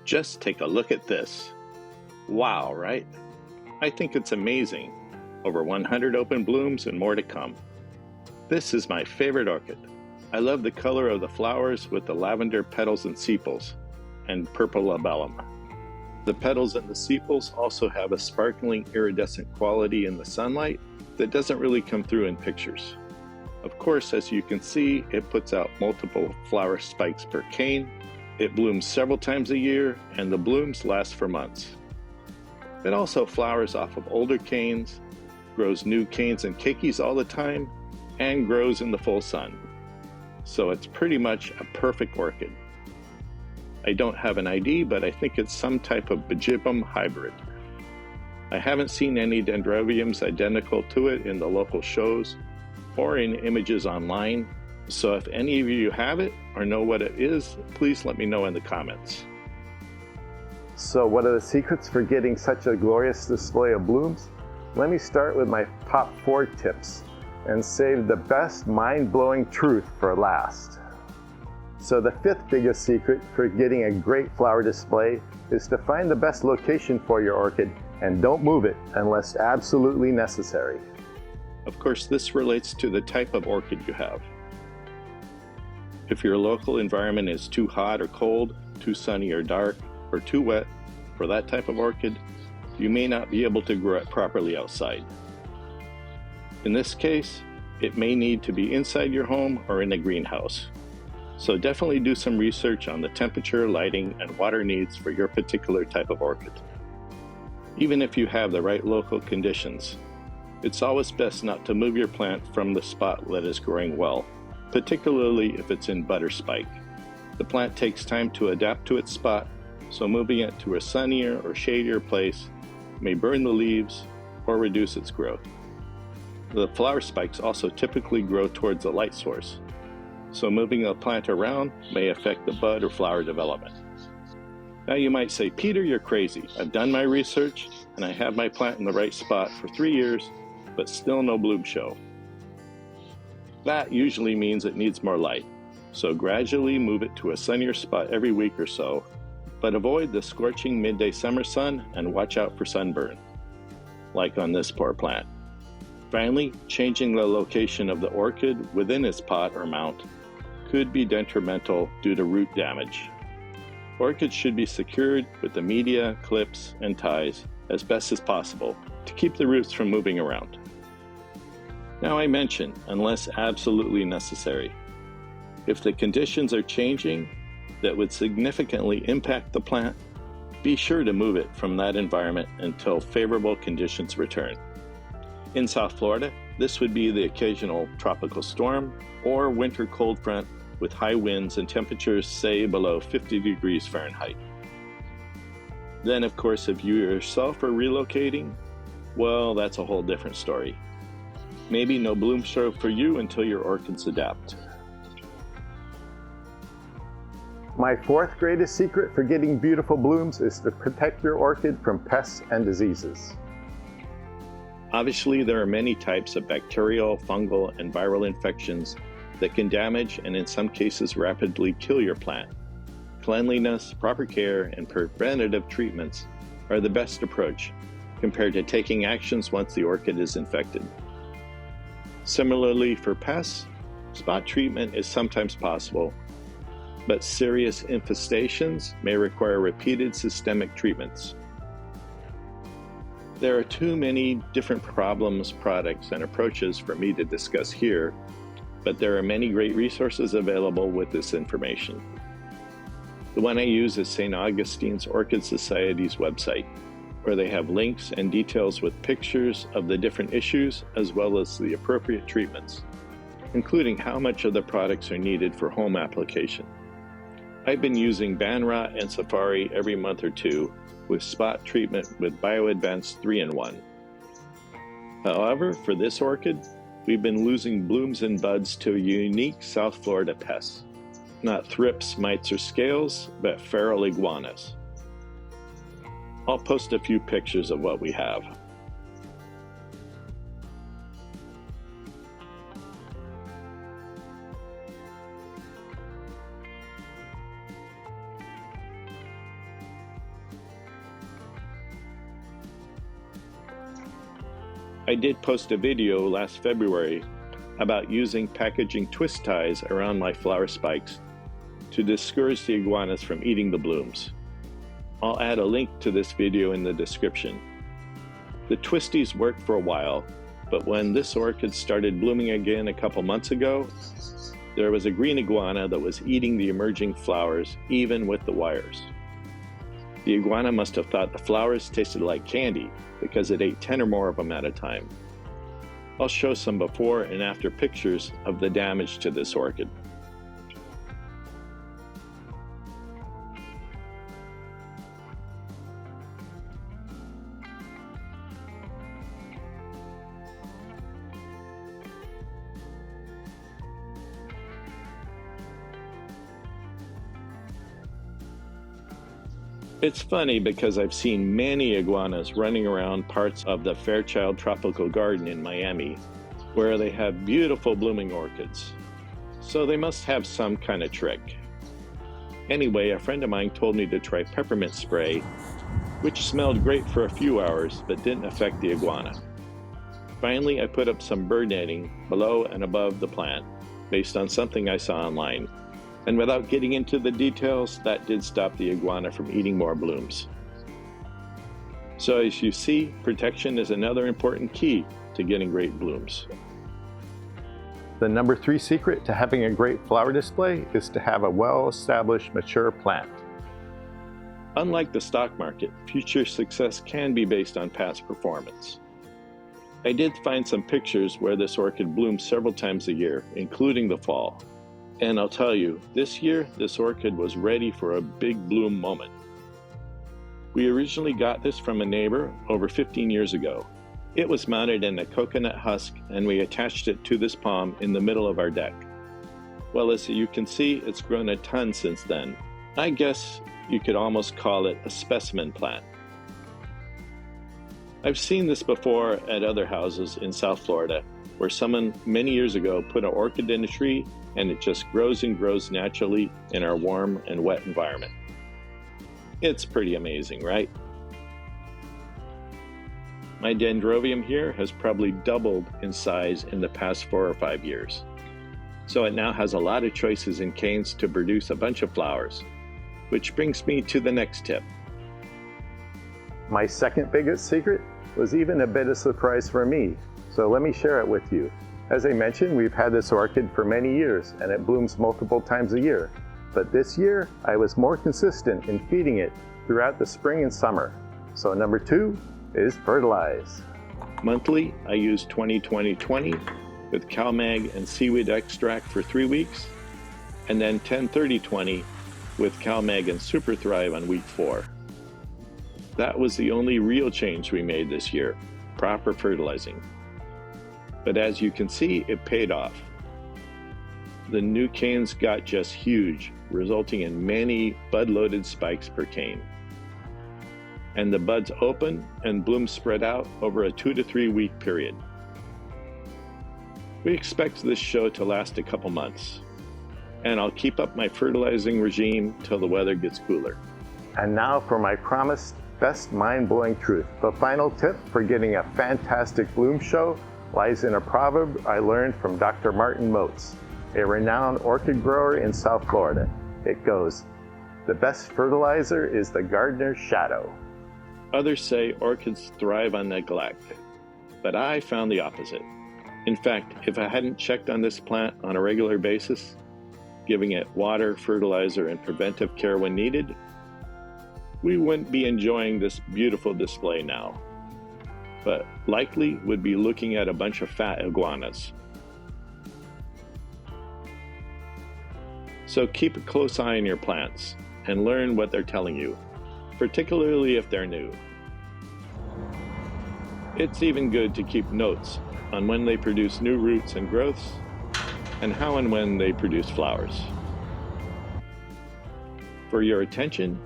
Just take a look at this. Wow, right? I think it's amazing. Over 100 open blooms and more to come. This is my favorite orchid. I love the color of the flowers with the lavender petals and sepals, and purple labellum. The petals and the sepals also have a sparkling iridescent quality in the sunlight that doesn't really come through in pictures. Of course, as you can see, it puts out multiple flower spikes per cane. It blooms several times a year, and the blooms last for months. It also flowers off of older canes, grows new canes and keikis all the time, and grows in the full sun. So it's pretty much a perfect orchid. I don't have an ID, but I think it's some type of Dendrobium hybrid. I haven't seen any Dendrobiums identical to it in the local shows or in images online, so if any of you have it or know what it is, please let me know in the comments. So what are the secrets for getting such a glorious display of blooms? Let me start with my top 4 tips and save the best mind-blowing truth for last. So the 5th biggest secret for getting a great flower display is to find the best location for your orchid and don't move it unless absolutely necessary. Of course, this relates to the type of orchid you have. If your local environment is too hot or cold, too sunny or dark, or too wet for that type of orchid, you may not be able to grow it properly outside. In this case, it may need to be inside your home or in a greenhouse. So definitely do some research on the temperature, lighting, and water needs for your particular type of orchid. Even if you have the right local conditions, it's always best not to move your plant from the spot that is growing well, particularly if it's in butter spike. The plant takes time to adapt to its spot, so moving it to a sunnier or shadier place may burn the leaves or reduce its growth. The flower spikes also typically grow towards a light source, so moving a plant around may affect the bud or flower development. Now you might say, Peter, you're crazy. I've done my research and I have my plant in the right spot for 3 years, but still no bloom show. That usually means it needs more light, so gradually move it to a sunnier spot every week or so, but avoid the scorching midday summer sun and watch out for sunburn, like on this poor plant. Finally, changing the location of the orchid within its pot or mount could be detrimental due to root damage. Orchids should be secured with the media, clips, and ties as best as possible to keep the roots from moving around. Now I mentioned, unless absolutely necessary. If the conditions are changing that would significantly impact the plant, be sure to move it from that environment until favorable conditions return. In South Florida, this would be the occasional tropical storm or winter cold front with high winds and temperatures, say, below 50 degrees Fahrenheit. Then, of course, if you yourself are relocating, well, that's a whole different story. Maybe no bloom show for you until your orchids adapt. My 4th greatest secret for getting beautiful blooms is to protect your orchid from pests and diseases. Obviously, there are many types of bacterial, fungal, and viral infections that can damage and in some cases rapidly kill your plant. Cleanliness, proper care, and preventative treatments are the best approach compared to taking actions once the orchid is infected. Similarly, for pests, spot treatment is sometimes possible, but serious infestations may require repeated systemic treatments. There are too many different problems, products, and approaches for me to discuss here, but there are many great resources available with this information. The one I use is St. Augustine's Orchid Society's website, where they have links and details with pictures of the different issues as well as the appropriate treatments, including how much of the products are needed for home application. I've been using Banra and Safari every month or 2 with spot treatment with BioAdvance 3-in-1. However, for this orchid, we've been losing blooms and buds to a unique South Florida pest. Not thrips, mites, or scales, but feral iguanas. I'll post a few pictures of what we have. I did post a video last February about using packaging twist ties around my flower spikes to discourage the iguanas from eating the blooms. I'll add a link to this video in the description. The twisties worked for a while, but when this orchid started blooming again a couple months ago, there was a green iguana that was eating the emerging flowers even with the wires. The iguana must have thought the flowers tasted like candy because it ate 10 or more of them at a time. I'll show some before and after pictures of the damage to this orchid. It's funny because I've seen many iguanas running around parts of the Fairchild Tropical Garden in Miami, where they have beautiful blooming orchids. So they must have some kind of trick. Anyway, a friend of mine told me to try peppermint spray, which smelled great for a few hours but didn't affect the iguana. Finally, I put up some bird netting below and above the plant, based on something I saw online. And without getting into the details, that did stop the iguana from eating more blooms. So as you see, protection is another important key to getting great blooms. The number 3 secret to having a great flower display is to have a well-established mature plant. Unlike the stock market, future success can be based on past performance. I did find some pictures where this orchid blooms several times a year, including the fall. And I'll tell you, this year, this orchid was ready for a big bloom moment. We originally got this from a neighbor over 15 years ago. It was mounted in a coconut husk, and we attached it to this palm in the middle of our deck. Well, as you can see, it's grown a ton since then. I guess you could almost call it a specimen plant. I've seen this before at other houses in South Florida, where someone many years ago put an orchid in a tree and it just grows and grows naturally in our warm and wet environment. It's pretty amazing, right? My Dendrobium here has probably doubled in size in the past 4 or 5 years. So it now has a lot of choices in canes to produce a bunch of flowers, which brings me to the next tip. My second biggest secret was even a bit of surprise for me, so let me share it with you. As I mentioned, we've had this orchid for many years and it blooms multiple times a year. But this year, I was more consistent in feeding it throughout the spring and summer. So number 2 is fertilize. Monthly, I use 20-20-20 with CalMag and seaweed extract for 3 weeks, and then 10-30-20 with CalMag and Super Thrive on week 4. That was the only real change we made this year, proper fertilizing. But as you can see, it paid off. The new canes got just huge, resulting in many bud-loaded spikes per cane. And the buds open and blooms spread out over a 2 to 3 week period. We expect this show to last a couple months, and I'll keep up my fertilizing regime till the weather gets cooler. And now for my promised best mind-blowing truth. The final tip for getting a fantastic bloom show lies in a proverb I learned from Dr. Martin Moats, a renowned orchid grower in South Florida. It goes, "The best fertilizer is the gardener's shadow." Others say orchids thrive on neglect, but I found the opposite. In fact, if I hadn't checked on this plant on a regular basis, giving it water, fertilizer, and preventive care when needed, we wouldn't be enjoying this beautiful display now, but likely would be looking at a bunch of fat iguanas. So keep a close eye on your plants and learn what they're telling you, particularly if they're new. It's even good to keep notes on when they produce new roots and growths, and how and when they produce flowers. For your attention,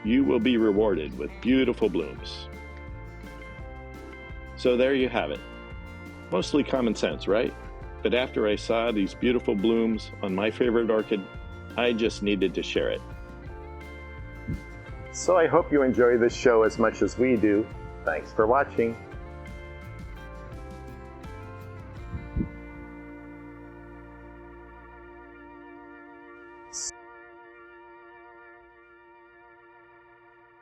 you will be rewarded with beautiful blooms. So there you have it. Mostly common sense, right? But after I saw these beautiful blooms on my favorite orchid, I just needed to share it. So I hope you enjoy this show as much as we do. Thanks for watching.